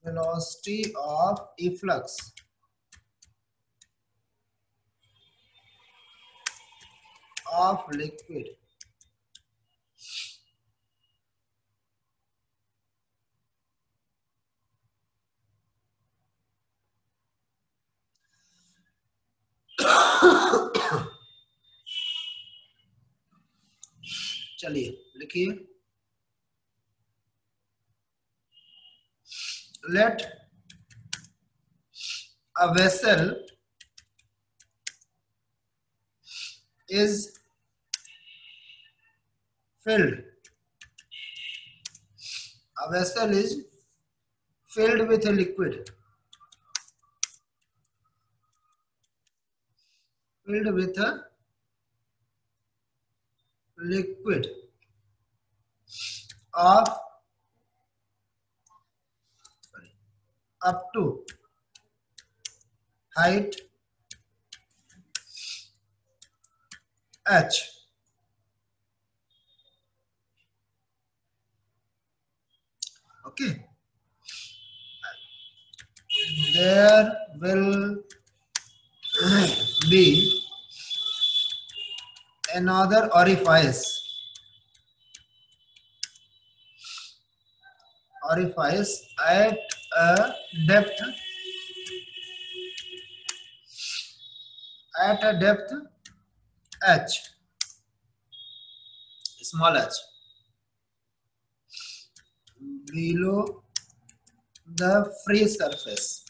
velocity of efflux of liquid चलिए लिखिए, let a vessel is filled. A vessel is filled with a liquid. Filled with a liquid of up to height h. Okay. There will be another orifice at a depth h, small h, below the free surface,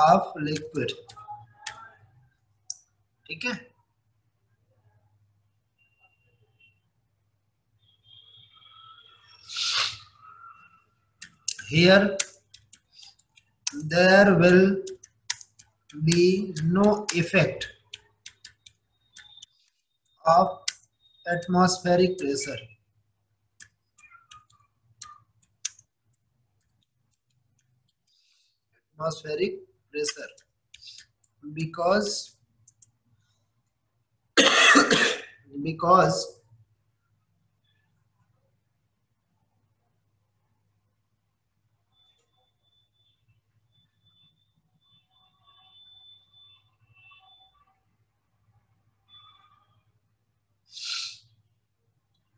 of liquid. ठीक है, here there will be no effect of atmospheric pressure. Because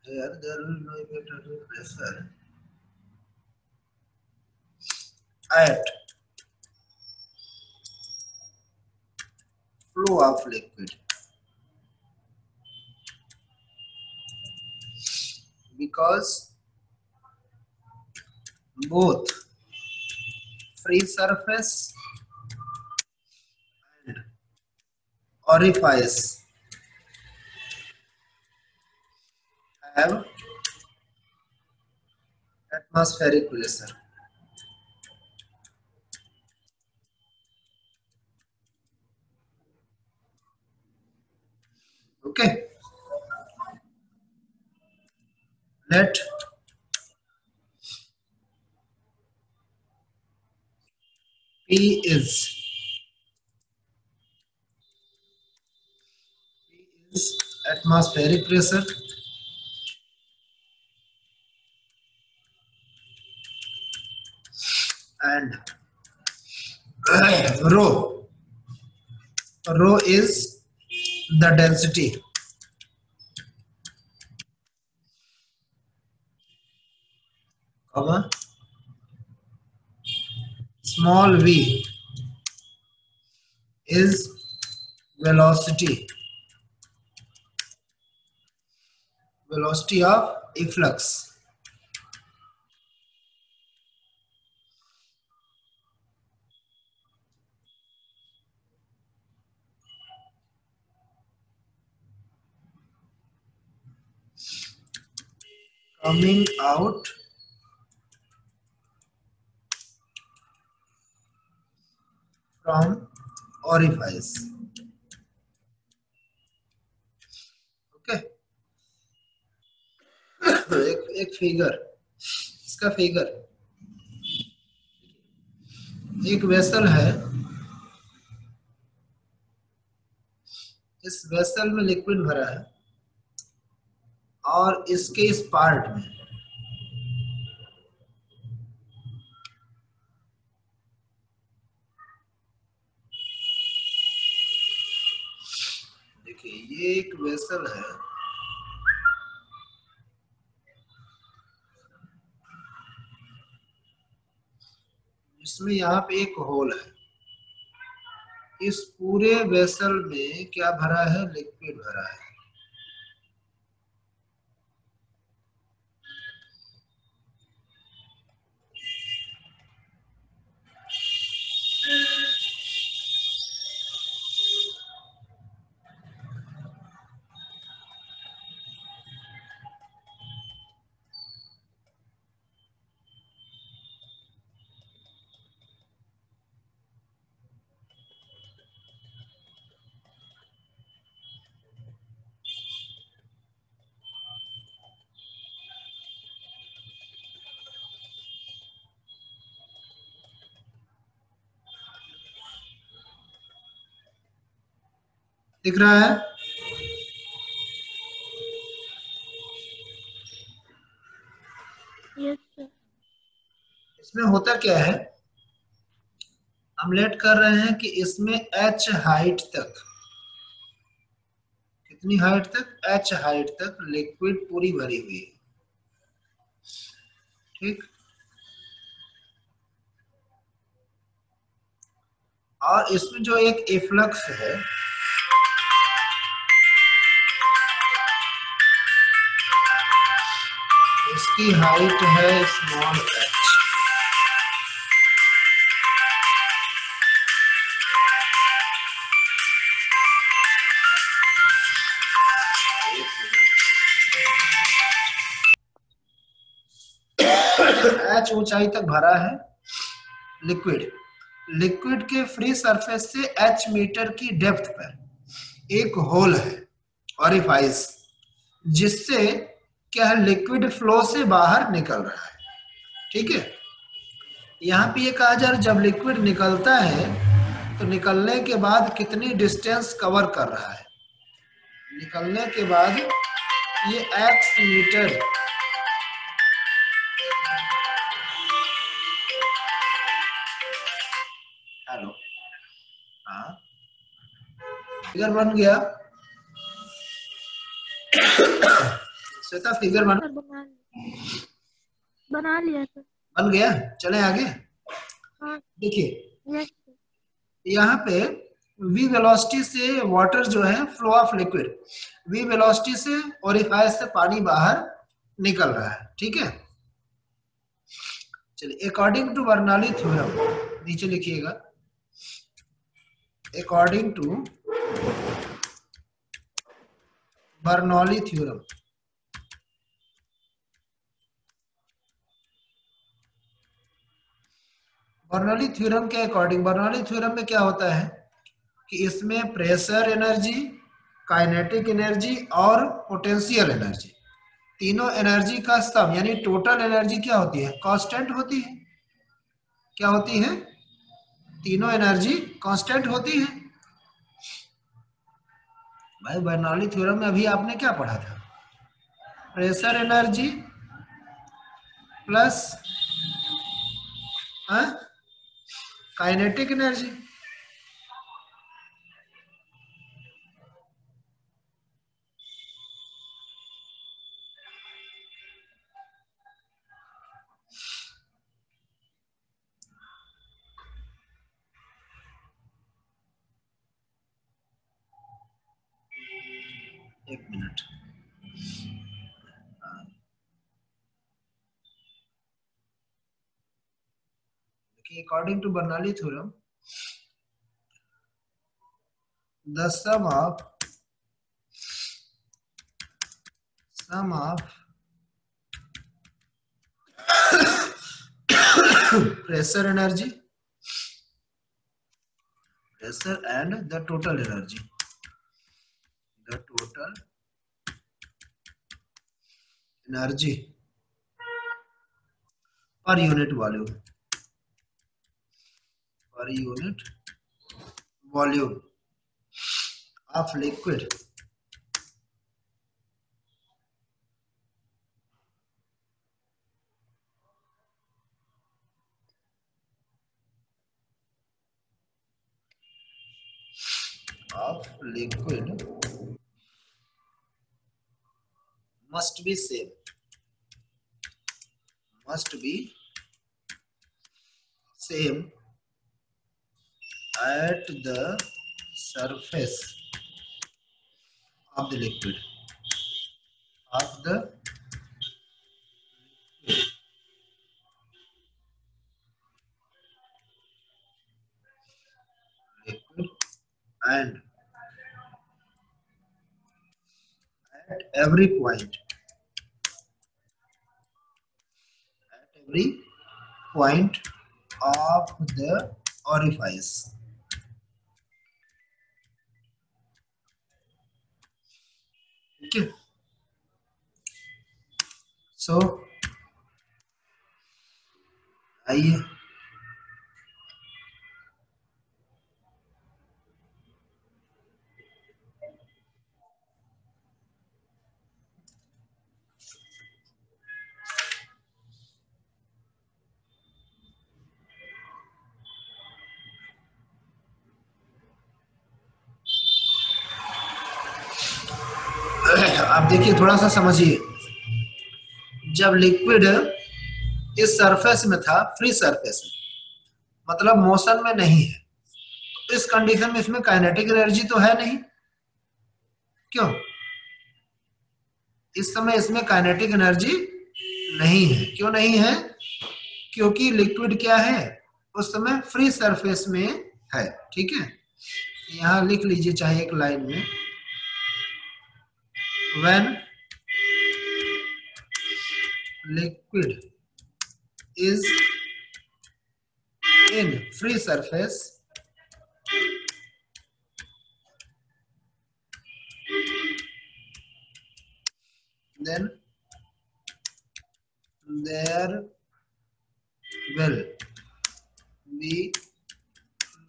here there will no effect of pressure at flow of liquid, because both free surface and orifice have atmospheric pressure. Okay, let P is atmospheric pressure and rho is the density, comma, small v is velocity of efflux. Coming out from orifice. Okay, एक figure, इसका figure, एक vessel है, इस vessel में liquid भरा है, और इसके इस पार्ट में देखिए ये एक वेसल है, इसमें यहाँ पे एक होल है। इस पूरे वेसल में क्या भरा है? लिक्विड भरा है। दिख रहा है? Yes sir. इसमें होता क्या है, हम लेट कर रहे हैं कि इसमें h हाइट तक, कितनी हाइट तक? h हाइट तक लिक्विड पूरी भरी हुई है। ठीक, और इसमें जो एक एफ्लक्स है, इसकी हाइट है स्मॉल h। h ऊंचाई तक भरा है लिक्विड। लिक्विड के फ्री सरफेस से h मीटर की डेप्थ पर एक होल है, ऑरिफाइस, जिससे क्या है, लिक्विड फ्लो से बाहर निकल रहा है। ठीक है, यहाँ पे ये कहा जा रहा है जब लिक्विड निकलता है तो निकलने के बाद कितनी डिस्टेंस कवर कर रहा है। निकलने के बाद ये x मीटर, हेलो, हाँ फिगर बन गया श्वेता? फिगर यस बन सर, बना लिया सर। बन गया। चले आगे। हाँ। देखिए यस सर। यहाँ पे v वेलोसिटी से वाटर जो है, flow of liquid, v velocity से ओरिफाइस से पानी बाहर निकल रहा है। ठीक है, चलिए अकॉर्डिंग टू बर्नौली थ्योरम, नीचे लिखिएगा, according to Bernoulli theorem, Bernoulli theorem के अकॉर्डिंग, बर्नौली थ्योरम में क्या होता है कि इसमें प्रेशर एनर्जी, काइनेटिक एनर्जी और पोटेंशियल एनर्जी, तीनों एनर्जी का सम यानी टोटल एनर्जी क्या होती है? कांस्टेंट होती है। क्या होती है? तीनों एनर्जी कांस्टेंट होती है। भाई बर्नौली थ्योरम में अभी आपने क्या पढ़ा था? Pressure energy plus kinetic energy. एक मिनट, देखिए according to Bernoulli theorem the sum of pressure energy, pressure and the total energy, the total energy per unit volume, per unit volume of liquid of liquid must be same, at the surface of the liquid, and at every point of the orifice. Okay, so आइए आप देखिए, थोड़ा सा समझिए। जब liquid इस surface में था, फ्री सरफेस में, मतलब मोशन में नहीं है, तो इस कंडीशन में इसमें काइनेटिक एनर्जी तो है नहीं। क्यों? इस समय इसमें काइनेटिक एनर्जी नहीं है। क्यों नहीं है? क्योंकि लिक्विड क्या है, उस समय फ्री सरफेस में है। ठीक है, यहां लिख लीजिए चाहे एक लाइन में, when liquid is in free surface, then there will be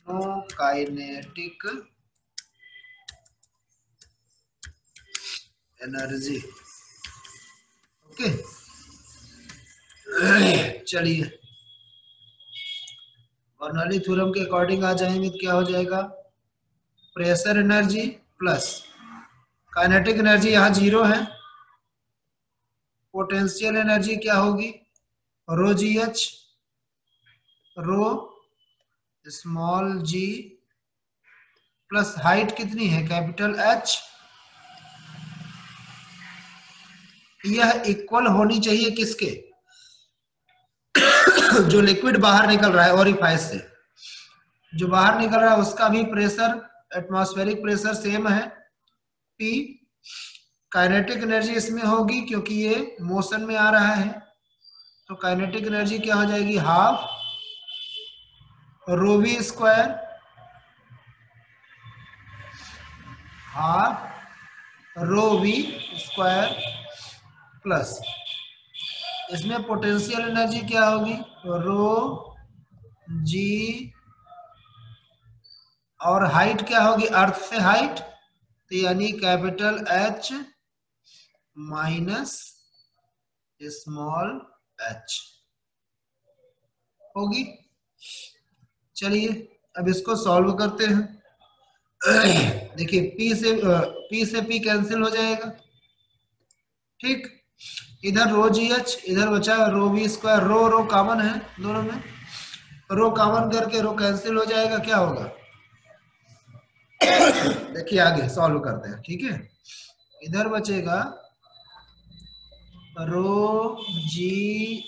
no kinetic energy. Okay, चलिए बर्नौली थ्योरम के अकॉर्डिंग आ जाएंगे तो क्या हो जाएगा, pressure energy plus kinetic energy यहाँ 0 है, पोटेंशियल एनर्जी क्या होगी, रो जी एच, रो स्मॉल जी, प्लस हाइट कितनी है, कैपिटल एच। यह इक्वल होनी चाहिए किसके, जो लिक्विड बाहर निकल रहा है ओरिफाइस से, जो बाहर निकल रहा है उसका भी प्रेशर, एटमॉस्फेरिक प्रेशर सेम है, P। काइनेटिक एनर्जी इसमें होगी क्योंकि ये मोशन में आ रहा है, तो काइनेटिक एनर्जी क्या हो जाएगी, half rho we square, half rho we square, plus इसमें पोटेंशियल एनर्जी क्या होगी, रो जी, और हाइट क्या होगी, अर्थ से हाइट, तो यानी capital H minus small H होगी। चलिए अब इसको सॉल्व करते हैं। देखिए P से P कैंसिल हो जाएगा, ठीक। इधर रो जी एच, इधर बचा rho we square, rho rho common है दोनों में, रो कॉमन करके रो कैंसिल हो जाएगा, क्या होगा, देखिए आगे सॉल्व करते हैं। ठीक है, इधर बचेगा रो जी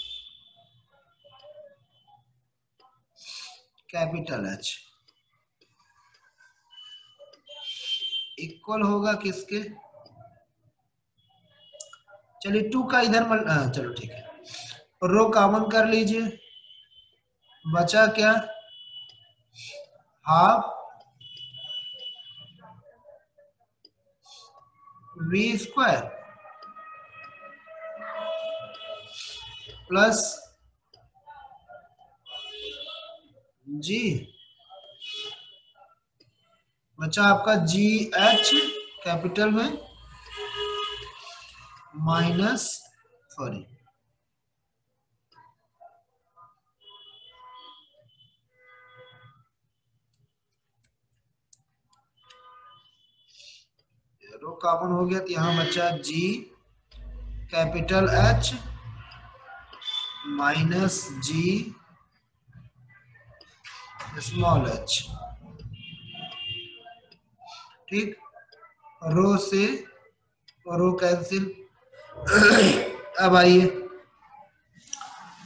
कैपिटल एच इक्वल होगा किसके, चलिए 2 का इधर चलो ठीक है, रो कॉमन कर लीजिए, बचा क्या, हाफ वी स्क्वायर प्लस जी, बचा आपका जी एच कैपिटल में माइनस, सॉरी रो कॉमन हो गया तो यहाँ बचा जी कैपिटल एच माइनस जी स्मॉल एच। ठीक, रो से रो कैंसिल। अब आइए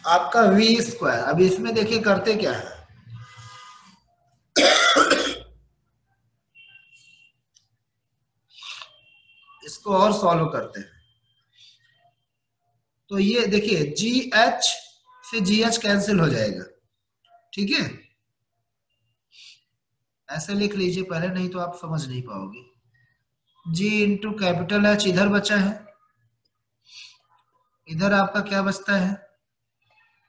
आपका वी स्क्वायर। अब इसमें देखिए करते क्या है, इसको और सॉल्व करते हैं। तो ये देखिए जी एच से जी एच कैंसिल हो जाएगा, ठीक है, ऐसे लिख लीजिए पहले, नहीं तो आप समझ नहीं पाओगे। जी इंटू कैपिटल एच इधर बचा है, इधर आपका क्या बचता है,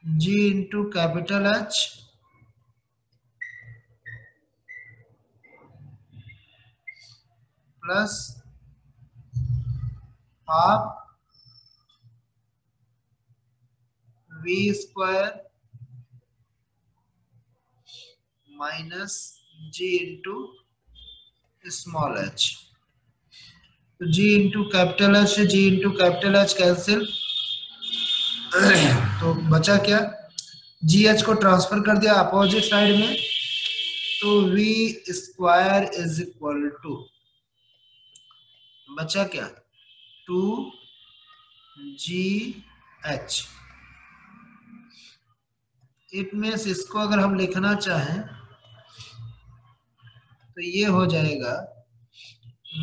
g into capital H plus half v square minus g into small h. तो जी इंटू कैपिटल एच से g into capital H cancel, तो बचा क्या, जी एच को ट्रांसफर कर दिया अपोजिट साइड में, तो V square is equal to बचा क्या, two ji H. It means इसको अगर हम लिखना चाहें तो ये हो जाएगा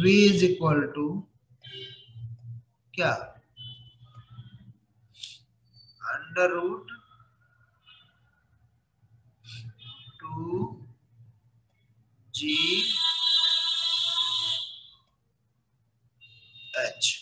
v इज इक्वल टू क्या, अंडर रूट टू जी एच।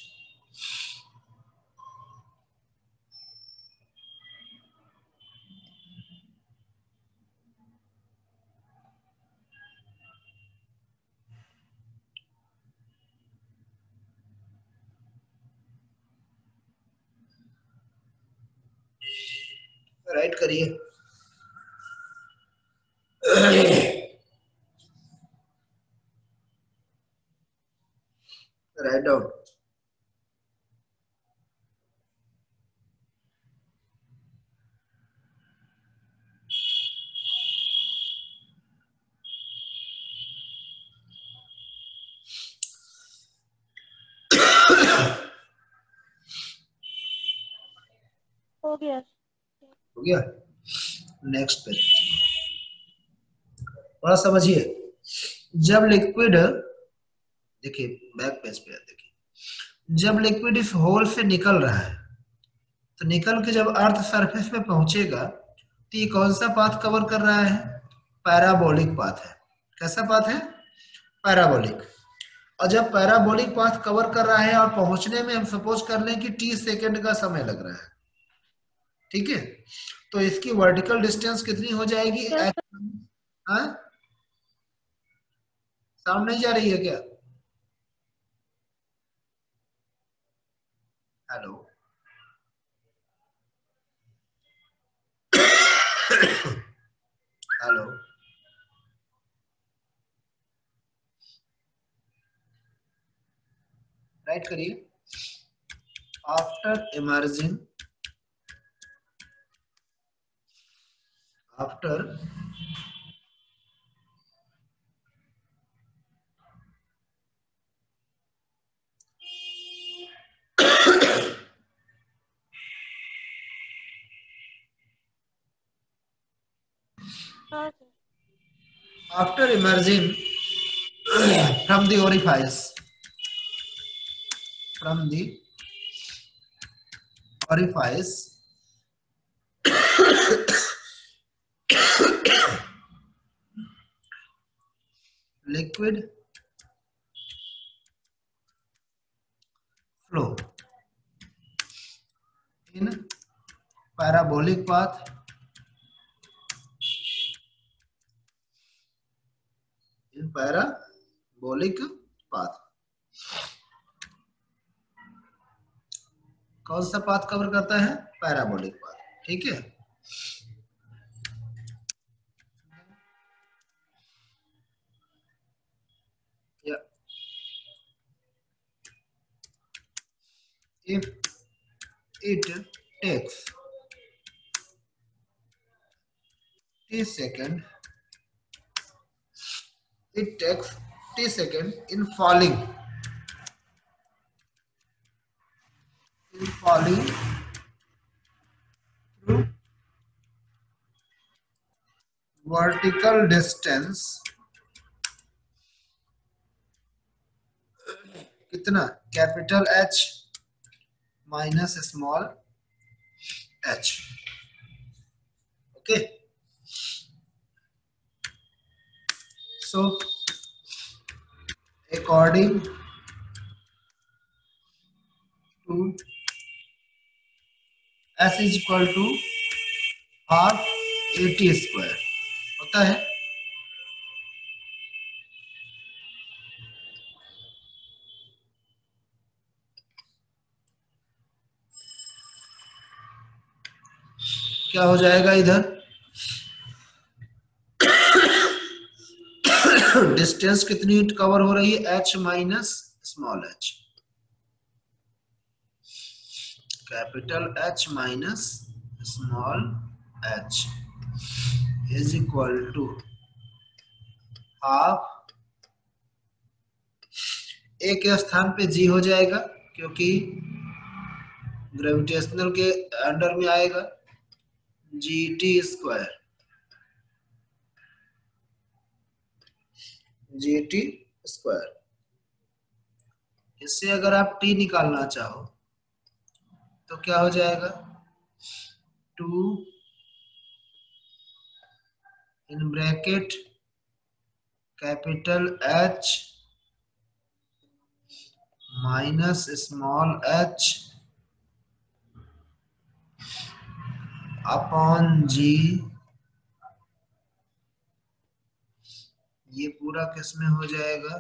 राइट करिए। Write down. हो गया। हो गया, नेक्स्ट पेज थोड़ा समझिए। जब लिक्विड, देखिए बैक पेज पे देखिए, जब लिक्विड इस होल से निकल रहा है तो निकल के जब अर्थ सरफेस पे पहुंचेगा तो ये कौन सा पाथ कवर कर रहा है, पैराबोलिक पाथ है। कैसा पाथ है, पैराबोलिक। और जब पैराबोलिक पाथ कवर कर रहा है और पहुंचने में हम सपोज कर लें कि टी सेकेंड का समय लग रहा है, ठीक है, तो इसकी वर्टिकल डिस्टेंस कितनी हो जाएगी, हाँ साउंड नहीं जा रही है क्या, हेलो हेलो, राइट करिए। आफ्टर इमर्जिंग, आफ्टर हाँ sir. after emerging from the orifice, from the orifice, liquid flow in parabolic path, in parabolic path। कौन सा पाथ कवर करता है, पैराबोलिक पाथ, ठीक है। या if it takes t second, it takes t second in falling through vertical distance कितना capital H minus small h. Okay, so according to s is equal to half at square होता है. क्या हो जाएगा इधर, डिस्टेंस कितनी cover हो रही है, h minus small h, capital H minus small h is equal to half, a के स्थान पे g हो जाएगा क्योंकि ग्रेविटेशनल के अंडर में आएगा, gt स्क्वायर, gt स्क्वायर. इससे अगर आप t निकालना चाहो तो क्या हो जाएगा, 2 in bracket capital H minus small h upon g, ये पूरा किस में हो जाएगा,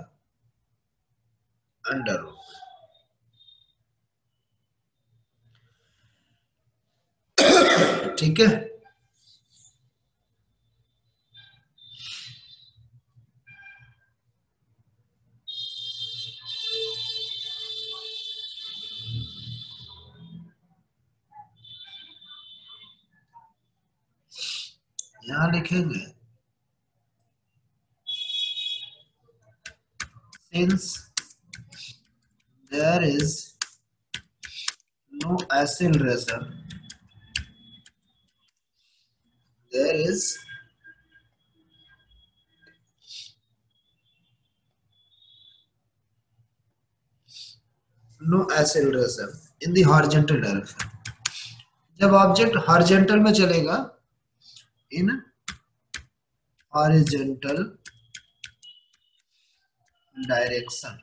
अंडर रूट. ठीक है, यहां लिखेंगे since there is no acceleration, there is no acceleration in the horizontal direction. जब ऑब्जेक्ट हॉरिजॉन्टल में चलेगा, in horizontal direction.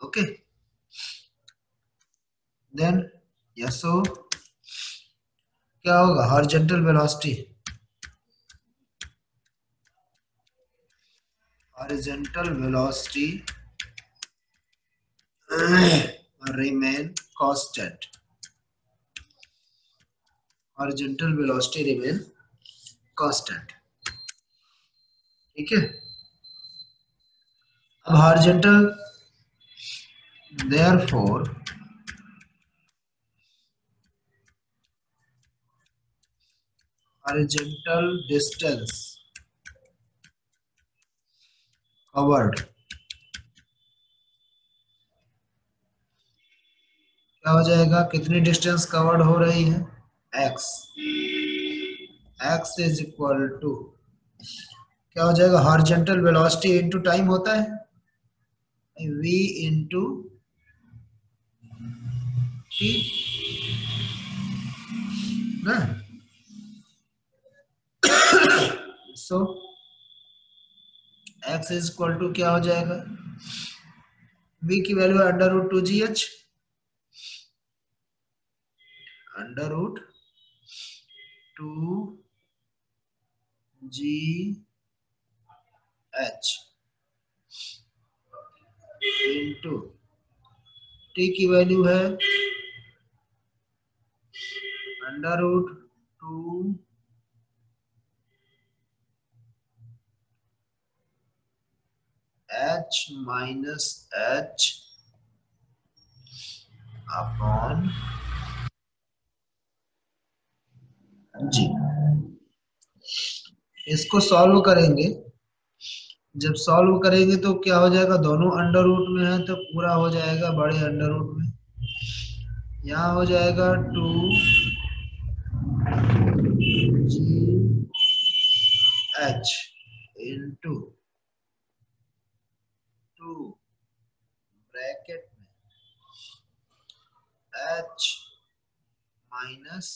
Okay, then यसो क्या होगा, horizontal velocity, horizontal velocity remain constant, horizontal velocity remain constant. ठीक है, अब horizontal, therefore horizontal distance covered क्या हो जाएगा, कितनी डिस्टेंस कवर्ड हो रही है, x, x is equal to क्या हो जाएगा, हॉरिजॉन्टल वेलोसिटी इनटू टाइम होता है, v इनटू t ना. So x is equal to क्या हो जाएगा, v की वैल्यू है under root 2gh, under root 2gh into t की वैल्यू है under root 2h minus h upon g. इसको सॉल्व करेंगे, जब सॉल्व करेंगे तो क्या हो जाएगा, दोनों अंडर रूट में है तो पूरा हो जाएगा बड़े अंडर रूट में। यहाँ हो जाएगा 2GH इंटू 2 ब्रैकेट में H minus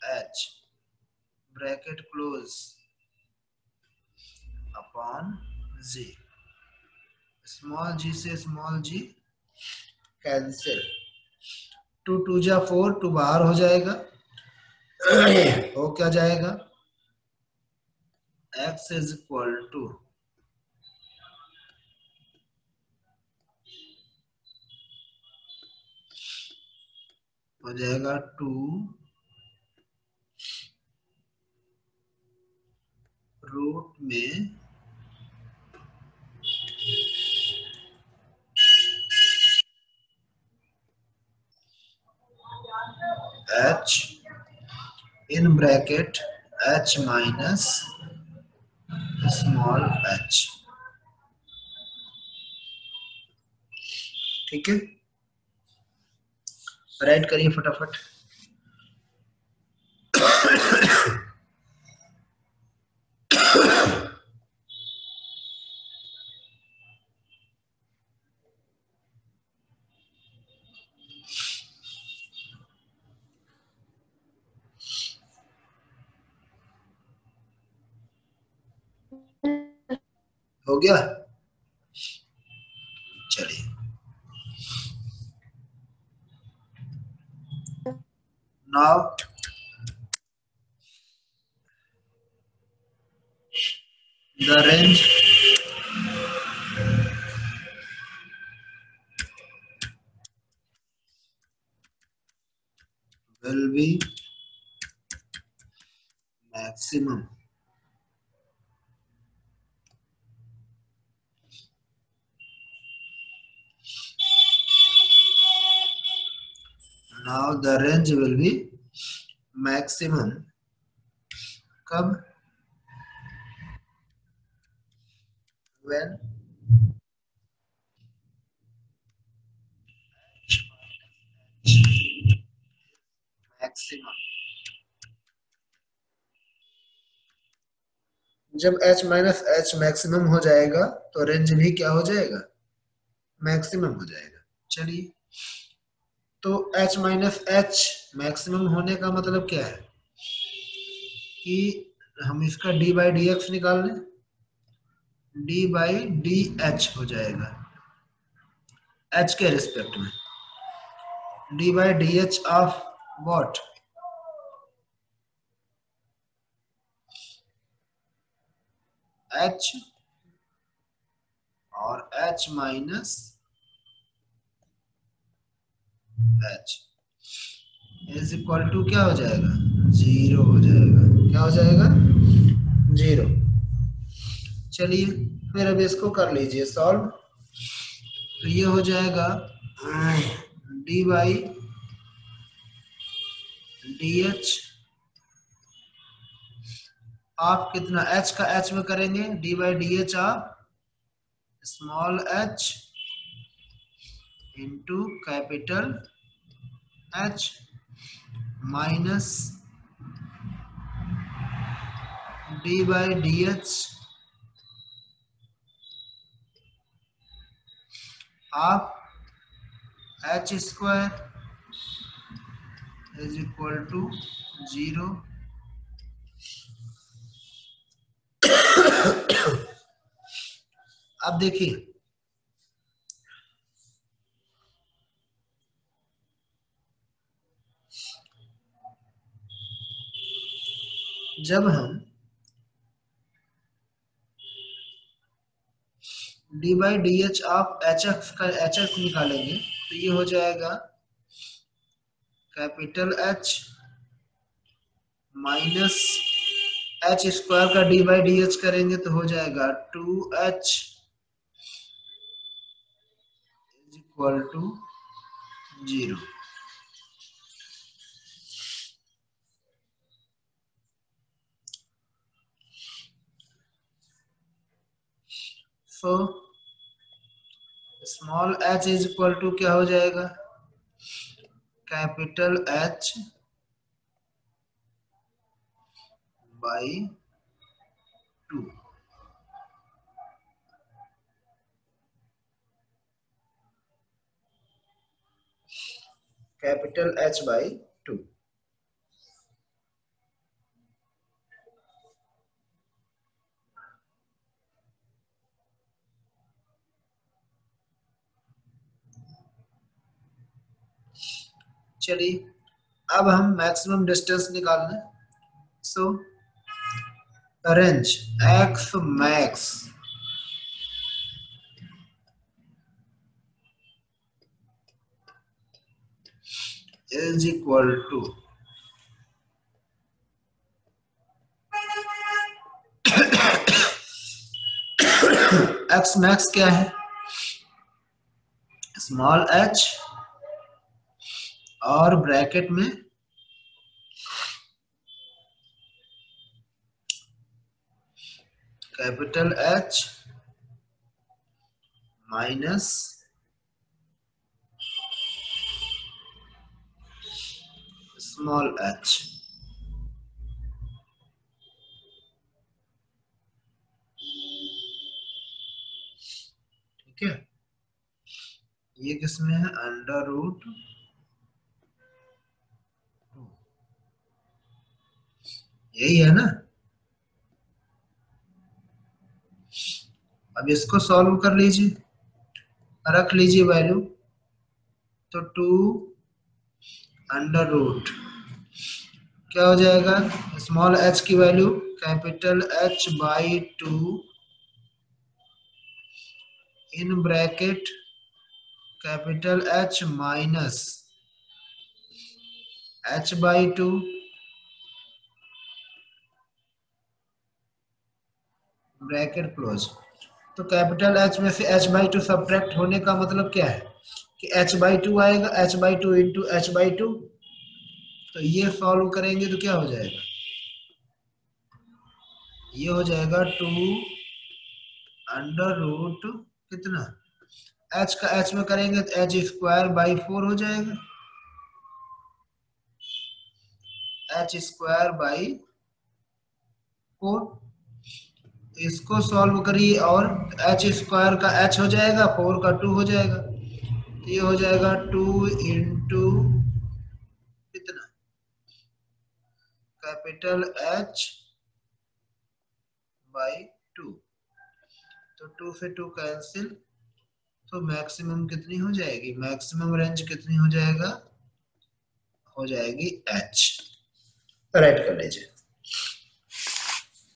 H bracket close upon G। Small g से स्मॉल g कैंसिल, 2 2 जा 4, 2 बाहर हो जाएगा, हो क्या जाएगा, x इज इक्वल टू हो जाएगा 2 रूट में h in bracket h minus small h। ठीक है, राइट करिए फटाफट। हो गया, चलिए now the range will be maximum now the range will be maximum कब, when maximum, जब h माइनस h मैक्सिमम हो जाएगा तो रेंज भी क्या हो जाएगा, मैक्सिमम हो जाएगा। चलिए, तो h माइनस h मैक्सिमम होने का मतलब क्या है कि हम इसका d बाई डी एक्स निकाल लें, d बाई डी एच हो जाएगा h के रिस्पेक्ट में, d by D H of what, h और h minus h is equal to क्या हो जाएगा, 0 हो जाएगा। क्या हो जाएगा, 0। चलिए फिर अब इसको कर लीजिए सॉल्व, तो ये हो जाएगा d बाई डी एच, आप कितना h का h में करेंगे, d बाई डी एच आप small h into capital H minus d by D H half h square is equal to 0। अब देखिए, जब हम d by D H of H X का एच एक्स निकालेंगे तो ये हो जाएगा capital H minus H square का d बाई डी एच करेंगे तो हो जाएगा 2h is equal to 0। So small h is equal to क्या हो जाएगा, capital H by 2। Capital H by 2। चलिए अब हम मैक्सिमम डिस्टेंस निकालना है। So range x max is equal to x max क्या है, स्मॉल h और ब्रैकेट में capital H minus small h। ठीक है, ये किसमें है, अंडर रूट 2। यही है ना। अब इसको सॉल्व कर लीजिए, रख लीजिए वैल्यू, तो 2 अंडर रूट क्या हो जाएगा, स्मॉल h की value capital H by 2 in bracket capital H minus H by 2 bracket close. तो कैपिटल H में से H बाई 2 सब्ट्रैक्ट होने का मतलब क्या है कि H बाई 2 आएगा, H by 2 into H by 2। तो ये सॉल्व करेंगे तो क्या हो जाएगा, ये हो जाएगा 2 अंडर रूट कितना, h का h में करेंगे तो h स्क्वायर बाई 4 हो जाएगा, h स्क्वायर बाई 4। इसको सॉल्व करिए और h स्क्वायर का h हो जाएगा, 4 का 2 हो जाएगा, तो ये हो जाएगा 2 इंटू कितना, कैपिटल H बाई 2। तो 2 से 2 कैंसिल, तो मैक्सिमम कितनी हो जाएगी, मैक्सिमम रेंज कितनी हो जाएगा, हो जाएगी h। राइट कर लीजिए।